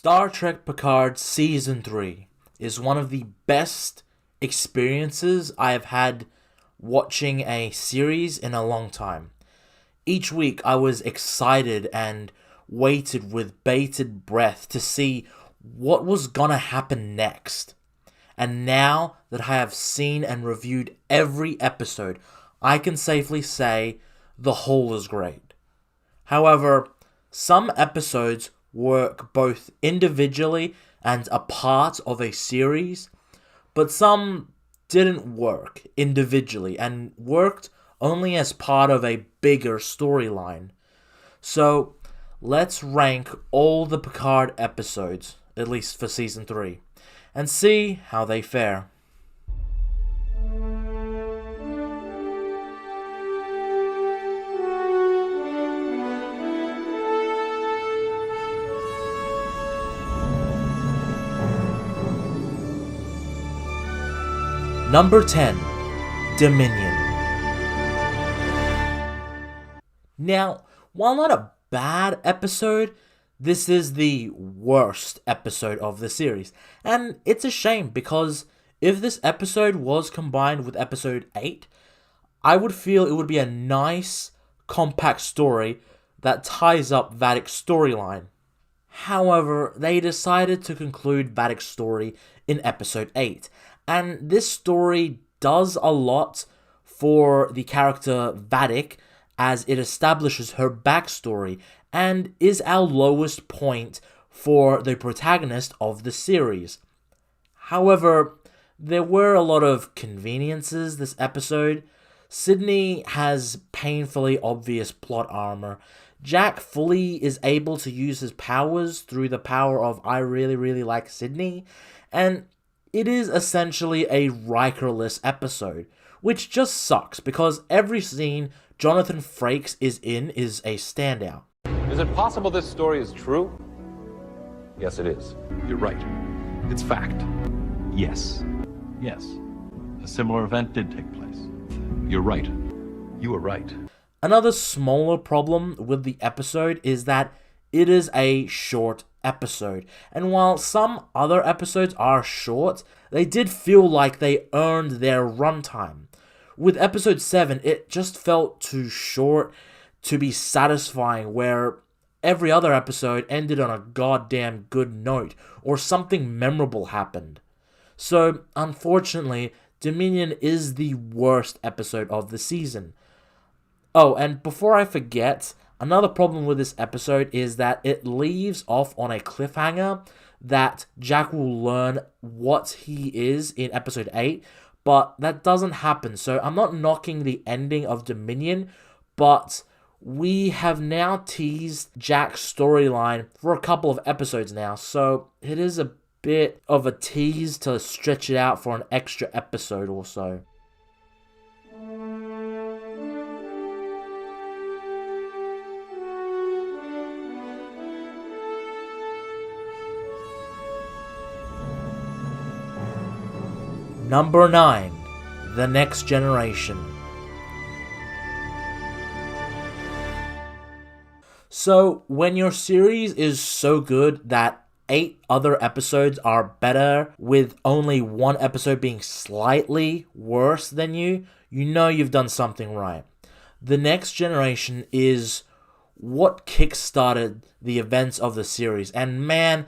Star Trek Picard Season 3 is one of the best experiences I have had watching a series in a long time. Each week I was excited and waited with bated breath to see what was gonna happen next. And now that I have seen and reviewed every episode, I can safely say the whole is great. However, some episodes work both individually and a part of a series, but some didn't work individually and worked only as part of a bigger storyline. So let's rank all the Picard episodes, at least for Season 3, and see how they fare. Number 10, Dominion. Now, while not a bad episode, this is the worst episode of the series. And it's a shame because if this episode was combined with episode 8, I would feel it would be a nice, compact story that ties up Vadic's storyline. However, they decided to conclude Vadic's story in episode 8. And this story does a lot for the character Vadic as it establishes her backstory and is our lowest point for the protagonist of the series. However, there were a lot of conveniences this episode. Sydney has painfully obvious plot armor. Jack fully is able to use his powers through the power of I really like Sydney, and it is essentially a Rikerless episode, which just sucks because every scene Jonathan Frakes is in is a standout. Is it possible this story is true? Yes, it is. You're right. It's fact. Yes. Yes. A similar event did take place. You're right. You were right. Another smaller problem with the episode is that it is a short episode. And while some other episodes are short, they did feel like they earned their runtime. With episode 7, it just felt too short to be satisfying, where every other episode ended on a goddamn good note or something memorable happened. So, unfortunately, Dominion is the worst episode of the season. Oh, and before I forget, another problem with this episode is that it leaves off on a cliffhanger that Jack will learn what he is in episode 8, but that doesn't happen. So I'm not knocking the ending of Dominion, but we have now teased Jack's storyline for a couple of episodes now, so it is a bit of a tease to stretch it out for an extra episode or so. Number 9, The Next Generation. So, when your series is so good that 8 other episodes are better, with only one episode being slightly worse than you know you've done something right. The Next Generation is what kickstarted the events of the series, and man,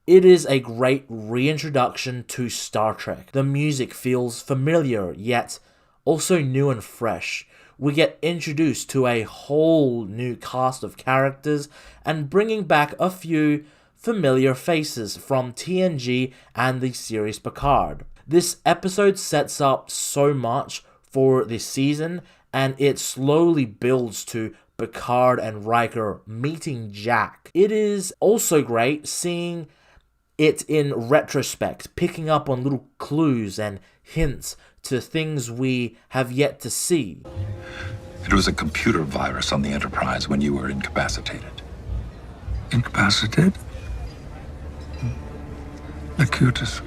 it is a great reintroduction to Star Trek. The music feels familiar, yet also new and fresh. We get introduced to a whole new cast of characters and bringing back a few familiar faces from TNG and the series Picard. This episode sets up so much for this season, and it slowly builds to Picard and Riker meeting Jack. It is also great seeing it in retrospect, picking up on little clues and hints to things we have yet to see. It was a computer virus on the Enterprise when you were incapacitated. Incapacitated? Locutus.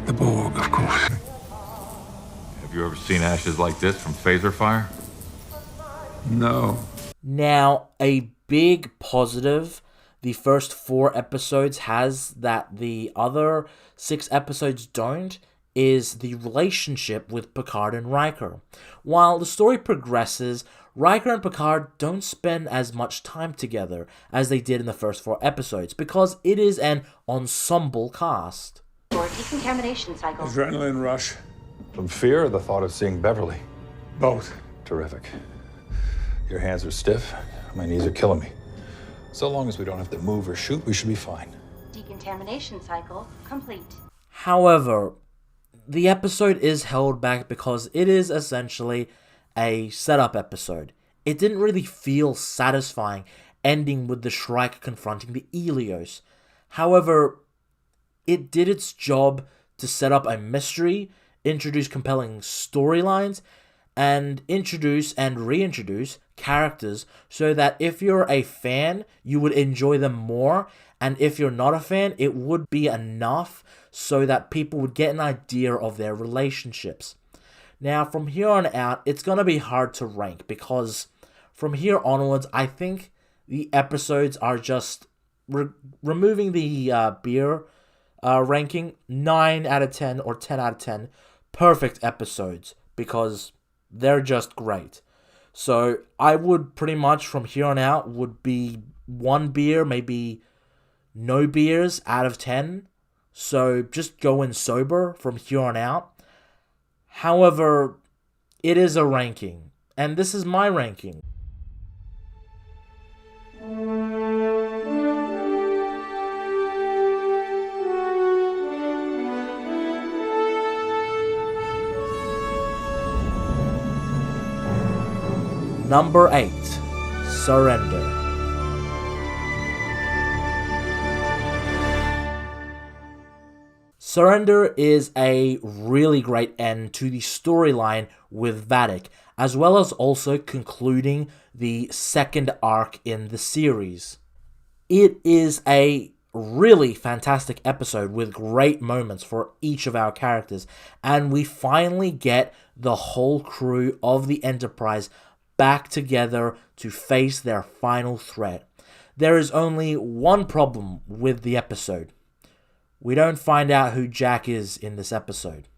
The Borg, of course. Have you ever seen ashes like this from phaser fire? No. Now, a big positive the first 4 episodes has that the other 6 episodes don't is the relationship with Picard and Riker. While the story progresses, Riker and Picard don't spend as much time together as they did in the first 4 episodes because it is an ensemble cast. Or decontamination cycle. Adrenaline rush. From fear or the thought of seeing Beverly? Both. Terrific. Your hands are stiff. My knees are killing me. So long as we don't have to move or shoot, we should be fine. Decontamination cycle complete. However, the episode is held back because it is essentially a setup episode. It didn't really feel satisfying ending with the Shrike confronting the Helios. However, it did its job to set up a mystery, introduce compelling storylines, and introduce and reintroduce characters so that if you're a fan, you would enjoy them more, and if you're not a fan, it would be enough so that people would get an idea of their relationships. Now, from here on out, it's going to be hard to rank because from here onwards, I think the episodes are just removing the beer ranking 9 out of 10 or 10 out of 10 perfect episodes because they're just great. So I would pretty much from here on out would be 1 beer, maybe no beers out of 10. So just go in sober from here on out. However, it is a ranking, and this is my ranking. Number 8, Surrender. Surrender is a really great end to the storyline with Vadic, as well as also concluding the second arc in the series. It is a really fantastic episode with great moments for each of our characters, and we finally get the whole crew of the Enterprise back together to face their final threat. There is only one problem with the episode. We don't find out who Jack is in this episode.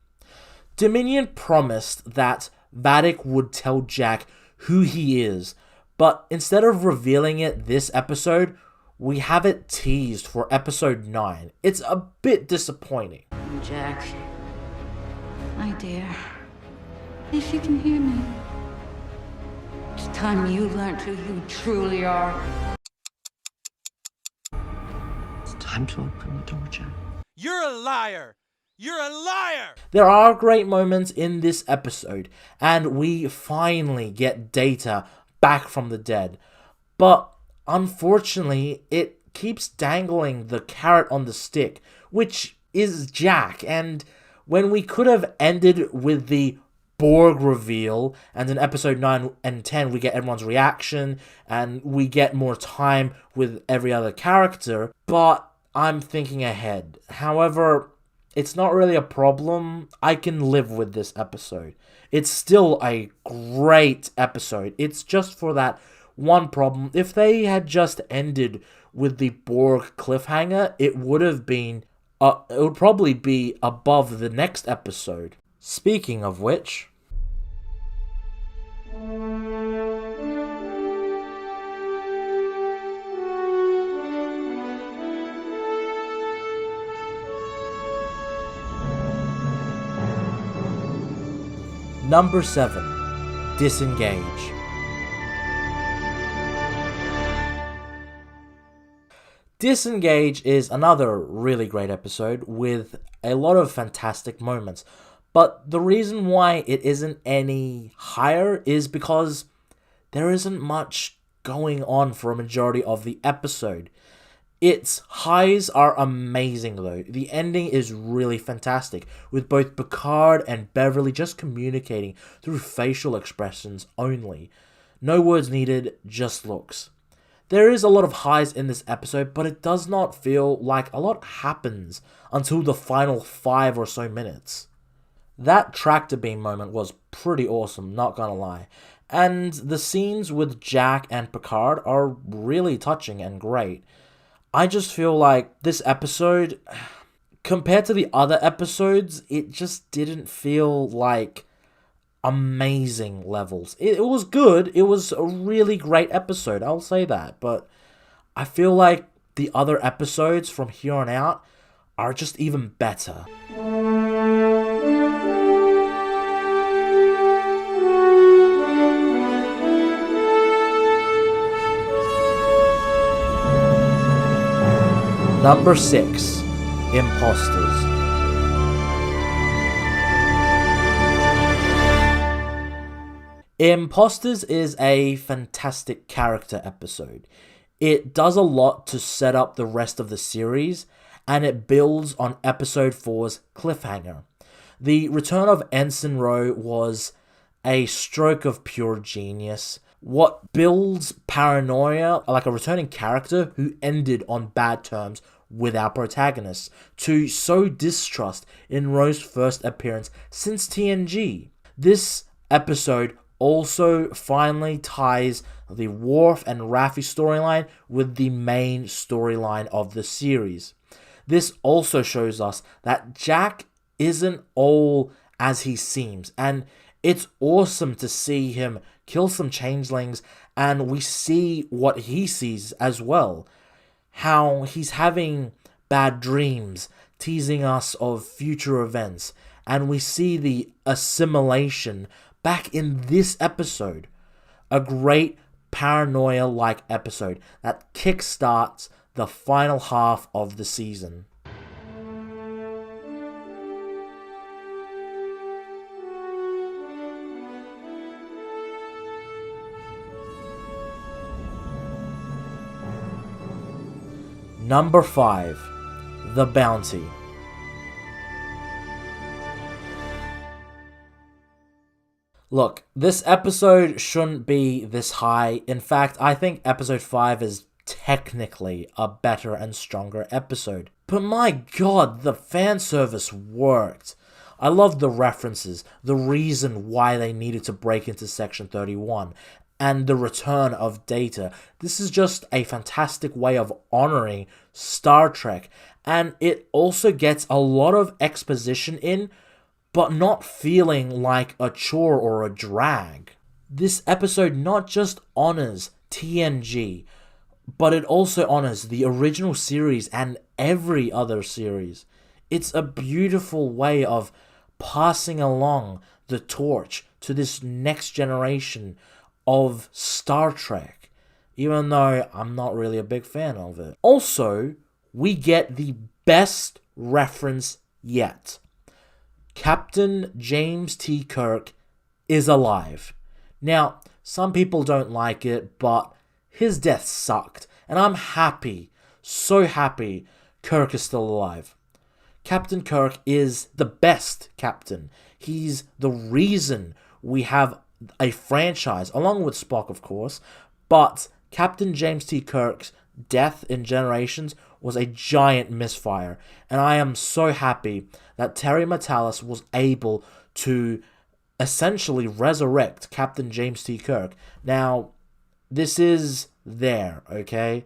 Dominion promised that Vadic would tell Jack who he is, but instead of revealing it this episode, we have it teased for episode 9. It's a bit disappointing. Jack, my dear, if you can hear me, it's time you learned who you truly are. It's time to open the door, Jack. You're a liar! You're a liar! There are great moments in this episode, and we finally get Data back from the dead. But unfortunately, it keeps dangling the carrot on the stick, which is Jack. And when we could have ended with the Borg reveal, and in episode 9 and 10 we get everyone's reaction, and we get more time with every other character, but I'm thinking ahead. However, it's not really a problem. I can live with this episode. It's still a great episode. It's just for that one problem. If they had just ended with the Borg cliffhanger, it would have been, it would probably be above the next episode. Speaking of which, Number 7, Disengage. Disengage is another really great episode with a lot of fantastic moments. But the reason why it isn't any higher is because there isn't much going on for a majority of the episode. Its highs are amazing though. The ending is really fantastic, with both Picard and Beverly just communicating through facial expressions only. No words needed, just looks. There is a lot of highs in this episode, but it does not feel like a lot happens until the final 5 or so minutes. That tractor beam moment was pretty awesome, not gonna lie. And the scenes with Jack and Picard are really touching and great. I just feel like this episode, compared to the other episodes, it just didn't feel like amazing levels. It was good. It was a really great episode, I'll say that. But I feel like the other episodes from here on out are just even better. Number 6, Imposters. Imposters is a fantastic character episode. It does a lot to set up the rest of the series, and it builds on episode 4's cliffhanger. The return of Ensign Rowe was a stroke of pure genius. What builds paranoia, like a returning character who ended on bad terms with our protagonist, to sow distrust in Rowe's first appearance since TNG. This episode also finally ties the Worf and Raffi storyline with the main storyline of the series. This also shows us that Jack isn't all as he seems, and it's awesome to see him kill some changelings, and we see what he sees as well. How he's having bad dreams, teasing us of future events, and we see the assimilation back in this episode. A great paranoia-like episode that kickstarts the final half of the season. Number 5, The Bounty. Look, this episode shouldn't be this high. In fact, I think episode 5 is technically a better and stronger episode. But my god, the fan service worked. I loved the references, the reason why they needed to break into Section 31, and the return of Data. This is just a fantastic way of honoring Star Trek, and it also gets a lot of exposition in, but not feeling like a chore or a drag. This episode not just honors TNG, but it also honors the original series and every other series. It's a beautiful way of passing along the torch to this next generation of Star Trek, even though I'm not really a big fan of it. Also, we get the best reference yet. Captain James T. Kirk is alive. Now, some people don't like it, but his death sucked, and I'm happy, so happy Kirk is still alive. Captain Kirk is the best captain. He's the reason we have a franchise, along with Spock, of course, but Captain James T. Kirk's death in Generations was a giant misfire, and I am so happy that Terry Matalas was able to essentially resurrect Captain James T. Kirk. Now, this is there, okay?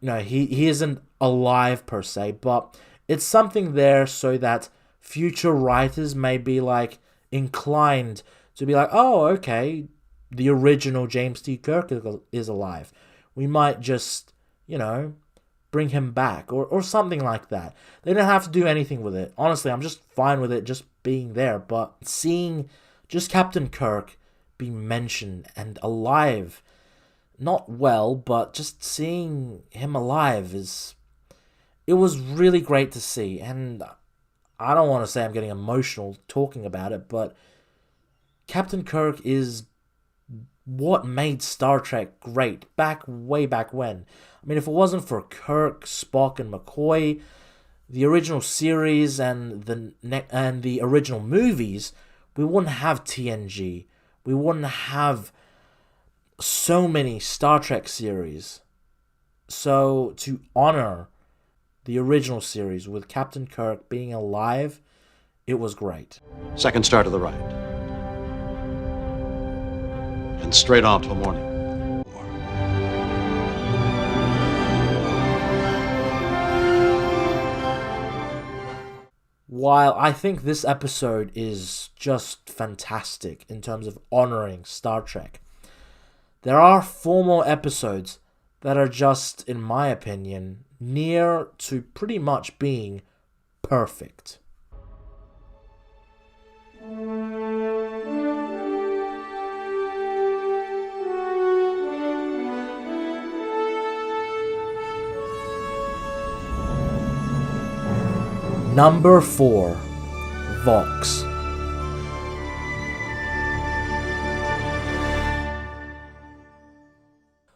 No, he isn't alive per se, but it's something there so that future writers may be like inclined to be like, oh, okay, the original James T. Kirk is alive. We might just, bring him back or something like that. They don't have to do anything with it. Honestly, I'm just fine with it just being there. But seeing just Captain Kirk be mentioned and alive, not well, but just seeing him alive it was really great to see. And I don't want to say I'm getting emotional talking about it, but Captain Kirk is what made Star Trek great way back when. I mean, if it wasn't for Kirk, Spock, and McCoy, the original series and the original movies, we wouldn't have TNG. We wouldn't have so many Star Trek series. So to honor the original series with Captain Kirk being alive, it was great. Second star to the right. And straight on till morning. while I think this episode is just fantastic in terms of honoring Star Trek, there are 4 more episodes that are just, in my opinion, near to pretty much being perfect. Number 4, Vox.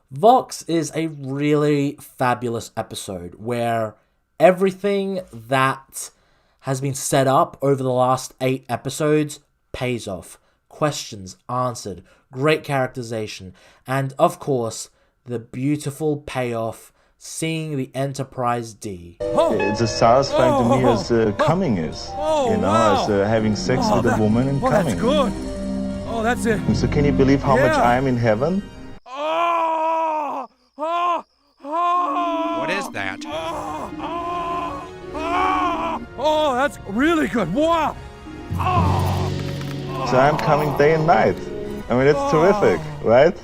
Vox is a really fabulous episode where everything that has been set up over the last 8 episodes pays off. Questions answered, great characterization, and of course, the beautiful payoff seeing the Enterprise D. It's as satisfying to me as coming is. Wow. As having sex with a woman and coming. That's good. Oh, that's it. So can you believe how much Yeah. I am in heaven? What is that? Oh, that's really good. Wow. So I'm coming day and night. I mean, it's terrific, right?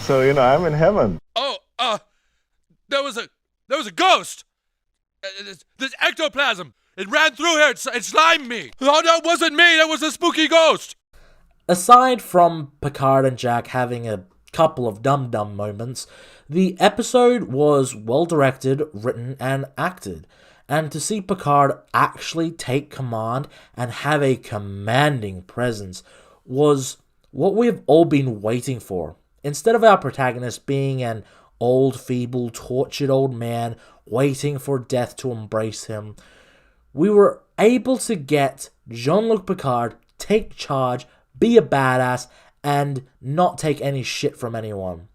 So, I'm in heaven. There was a ghost. This ectoplasm. It ran through here. It slimed me. Oh, that wasn't me. That was a spooky ghost. Aside from Picard and Jack having a couple of dum-dum moments, the episode was well-directed, written, and acted. And to see Picard actually take command and have a commanding presence was what we've all been waiting for. Instead of our protagonist being an old, feeble, tortured old man waiting for death to embrace him, we were able to get Jean-Luc Picard take charge, be a badass, and not take any shit from anyone.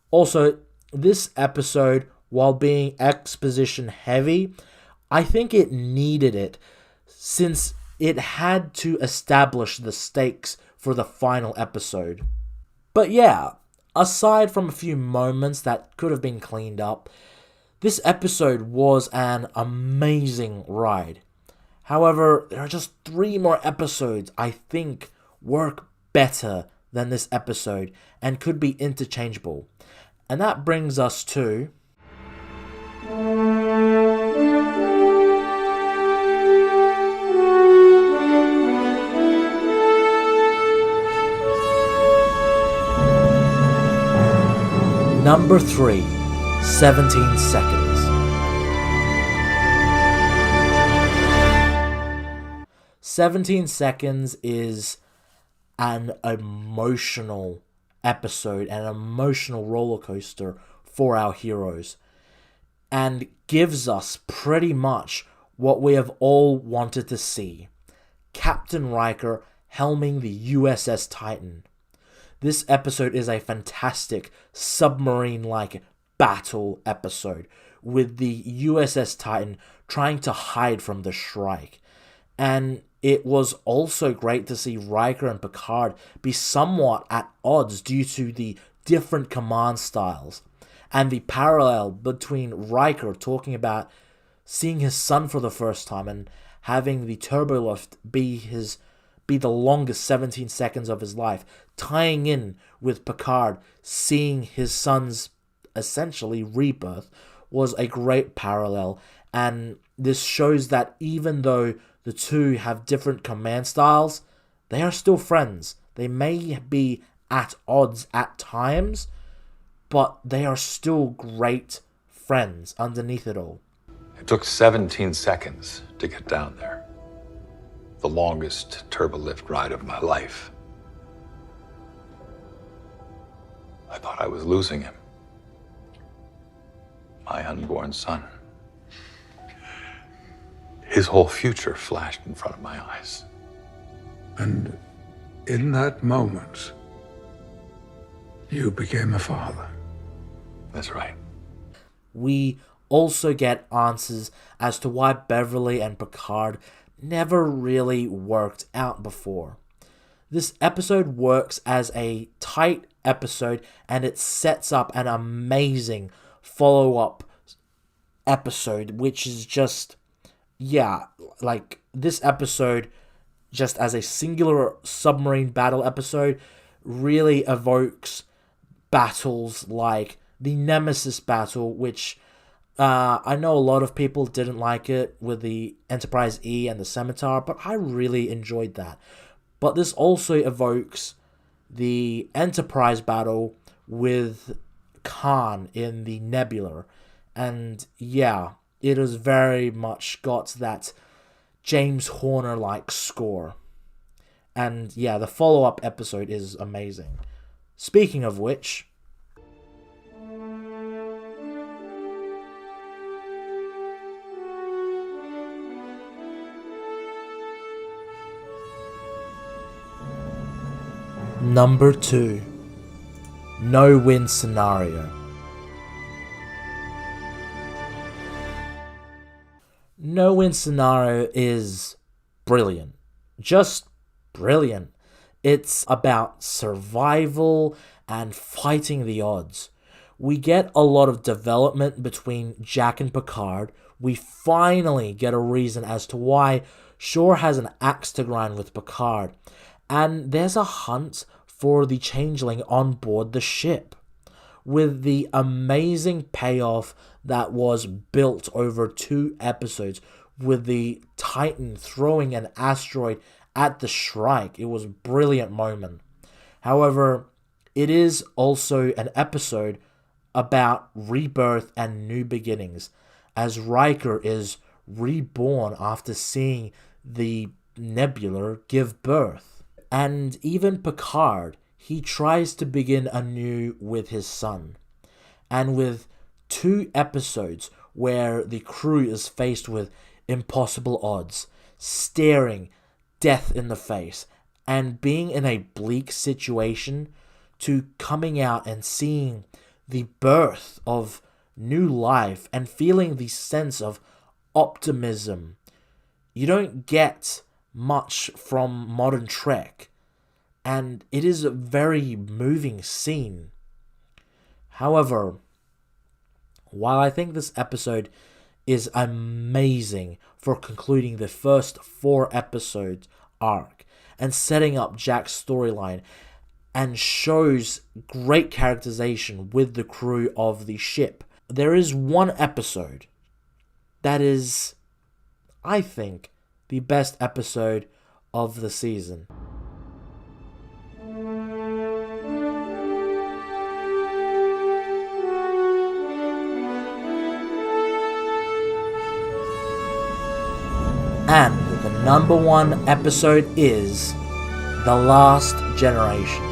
Also, this episode, while being exposition heavy, I think it needed it, since it had to establish the stakes for the final episode. But yeah, aside from a few moments that could have been cleaned up, this episode was an amazing ride. However, there are just 3 more episodes I think work better than this episode and could be interchangeable. And that brings us to number 3, 17 Seconds. 17 Seconds is an emotional episode, an emotional roller coaster for our heroes, and gives us pretty much what we have all wanted to see. Captain Riker helming the USS Titan. This episode is a fantastic submarine-like battle episode, with the USS Titan trying to hide from the Shrike. And it was also great to see Riker and Picard be somewhat at odds due to the different command styles, and the parallel between Riker talking about seeing his son for the first time and having the turbolift be the longest 17 seconds of his life, tying in with Picard seeing his son's essentially rebirth, was a great parallel. And this shows that even though the two have different command styles, they are still friends. They may be at odds at times, but they are still great friends underneath it all. It took 17 seconds to get down there. The longest turbolift ride of my life. I thought I was losing him. My unborn son. His whole future flashed in front of my eyes. And in that moment, you became a father. That's right. We also get answers as to why Beverly and Picard never really worked out before. This episode works as a tight episode, and it sets up an amazing follow-up episode, which is just, yeah, like this episode, just as a singular submarine battle episode, really evokes battles like the Nemesis battle, which I know a lot of people didn't like it with the Enterprise E and the Scimitar, but I really enjoyed that. But this also evokes the Enterprise battle with Khan in the Nebula. And yeah, it has very much got that James Horner-like score. And yeah, the follow-up episode is amazing. Speaking of which, Number 2, No-Win Scenario. No-Win Scenario is brilliant. Just brilliant. It's about survival and fighting the odds. We get a lot of development between Jack and Picard. We finally get a reason as to why Shaw has an axe to grind with Picard. And there's a hunt for the changeling on board the ship, with the amazing payoff that was built over 2 episodes, with the Titan throwing an asteroid at the Shrike. It was a brilliant moment. However, it is also an episode about rebirth and new beginnings, as Riker is reborn after seeing the Nebula give birth. And even Picard, he tries to begin anew with his son. And with 2 episodes where the crew is faced with impossible odds, staring death in the face, and being in a bleak situation, to coming out and seeing the birth of new life and feeling the sense of optimism. You don't get much from modern Trek, and it is a very moving scene. However, while I think this episode is amazing for concluding the first 4 episode arc and setting up Jack's storyline, and shows great characterization with the crew of the ship, there is one episode that is, I think, the best episode of the season. And the number 1 episode is The Last Generation.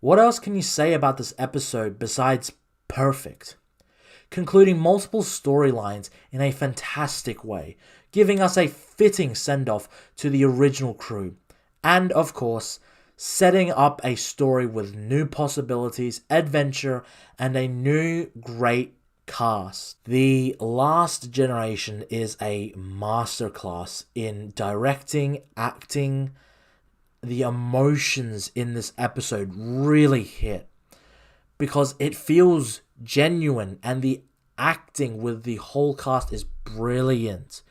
What else can you say about this episode besides perfect? Concluding multiple storylines in a fantastic way, giving us a fitting send-off to the original crew, and of course, setting up a story with new possibilities, adventure, and a new great cast. The Last Generation is a masterclass in directing, acting. The emotions in this episode really hit, because it feels genuine and the acting with the whole cast is brilliant.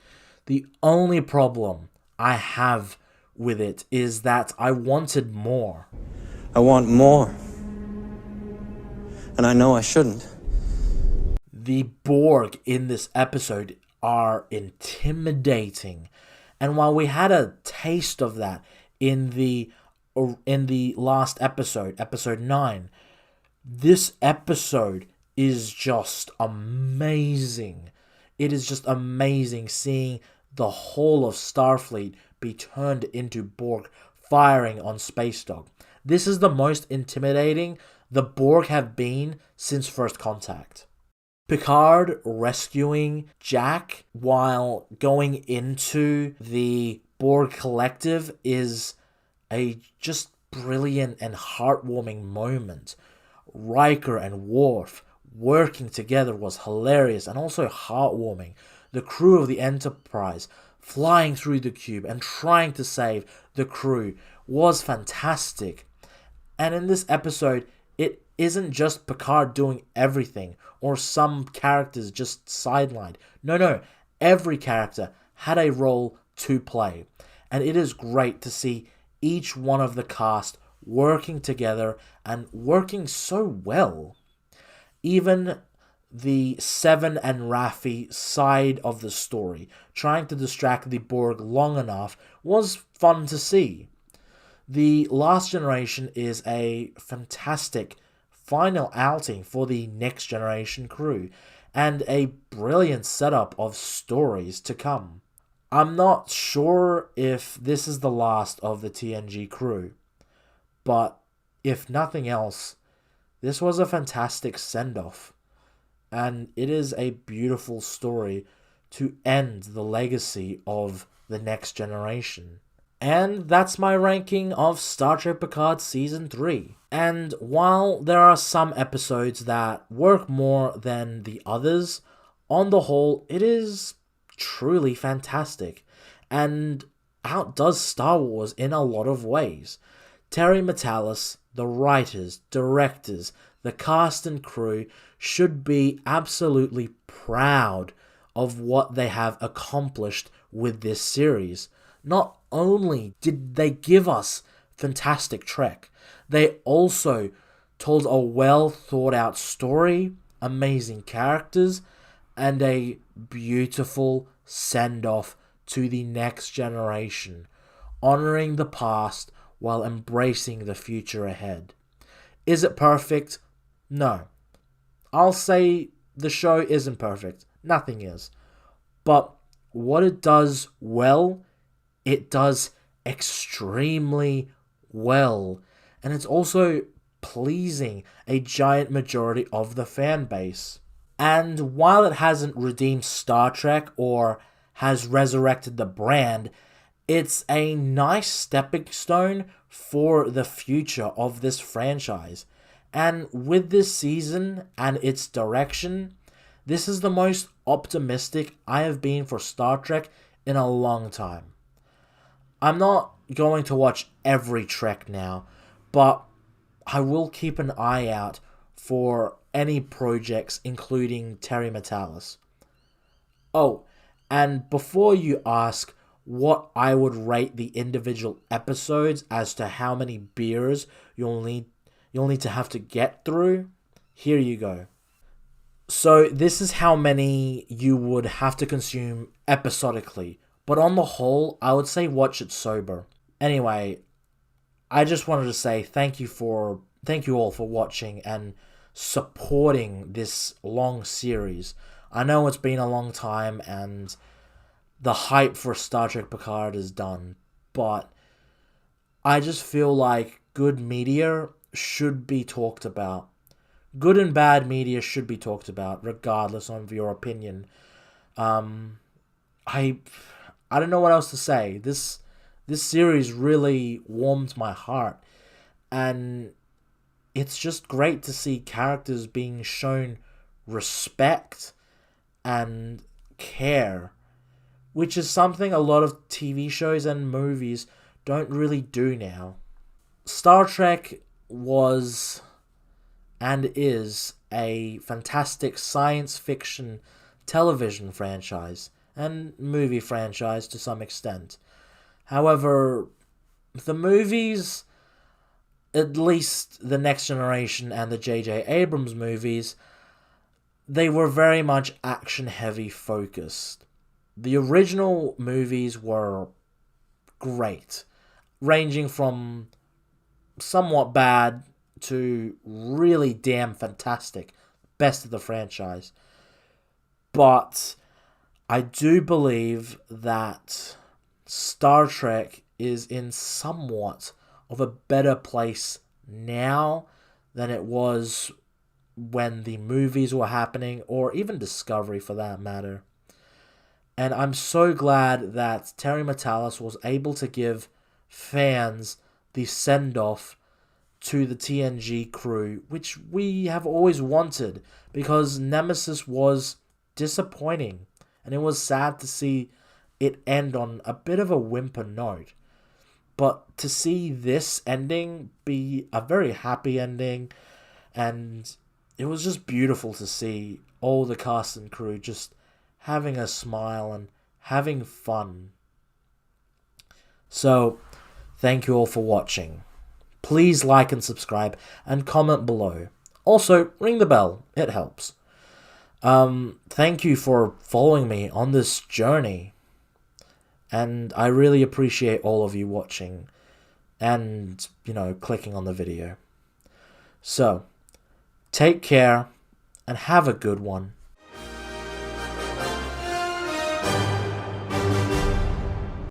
The only problem I have with it is that I wanted more. I want more. And I know I shouldn't. The Borg in this episode are intimidating. And while we had a taste of that in the last episode, episode 9, this episode is just amazing. It is just amazing seeing the whole of Starfleet be turned into Borg firing on Space Dog. This is the most intimidating the Borg have been since First Contact. Picard rescuing Jack while going into the Borg Collective is a just brilliant and heartwarming moment. Riker and Worf working together was hilarious and also heartwarming. The crew of the Enterprise flying through the cube and trying to save the crew was fantastic. And in this episode, it isn't just Picard doing everything, or some characters just sidelined. No, every character had a role to play, and it is great to see each one of the cast working together and working so well. Even the Seven and Raffi side of the story, trying to distract the Borg long enough, was fun to see. The Last Generation is a fantastic final outing for the Next Generation crew, and a brilliant setup of stories to come. I'm not sure if this is the last of the TNG crew, but if nothing else, this was a fantastic send-off, and it is a beautiful story to end the legacy of the Next Generation. And that's my ranking of Star Trek Picard Season 3. And while there are some episodes that work more than the others, on the whole, it is truly fantastic, and outdoes Star Wars in a lot of ways. Terry Matalas, the writers, directors, the cast and crew should be absolutely proud of what they have accomplished with this series. Not only did they give us fantastic Trek, they also told a well thought out story, amazing characters, and a beautiful send off to the Next Generation, honoring the past while embracing the future ahead. Is it perfect? No. I'll say the show isn't perfect. Nothing is. But what it does well, it does extremely well. And it's also pleasing a giant majority of the fan base. And while it hasn't redeemed Star Trek or has resurrected the brand, it's a nice stepping stone for the future of this franchise. And with this season and its direction, this is the most optimistic I have been for Star Trek in a long time. I'm not going to watch every Trek now, but I will keep an eye out for any projects including Terry Matalas. Oh, and before you ask what I would rate the individual episodes as to how many beers you'll need to have to get through, here you go. So this is how many you would have to consume episodically, but on the whole, I would say watch it sober. Anyway, I just wanted to say thank you all for watching and supporting this long series. I know it's been a long time and the hype for Star Trek Picard is done, but I just feel like good media should be talked about. Good and bad media should be talked about, regardless of your opinion. I don't know what else to say. This series really warmed my heart, and it's just great to see characters being shown respect and care, which is something a lot of TV shows and movies don't really do now. Star Trek was and is a fantastic science fiction television franchise and movie franchise to some extent. However, the movies, at least the Next Generation and the J.J. Abrams movies, they were very much action-heavy focused. The original movies were great, ranging from somewhat bad to really damn fantastic, best of the franchise. But I do believe that Star Trek is in somewhat of a better place now than it was when the movies were happening, or even Discovery for that matter. And I'm so glad that Terry Matalas was able to give fans the send-off to the TNG crew, which we have always wanted, because Nemesis was disappointing, and it was sad to see it end on a bit of a whimper note. But to see this ending be a very happy ending, And it was just beautiful to see all the cast and crew just having a smile and having fun. So, thank you all for watching. Please like and subscribe and comment below. Also, ring the bell. It helps. Thank you for following me on this journey. And I really appreciate all of you watching and, clicking on the video. So, take care and have a good one.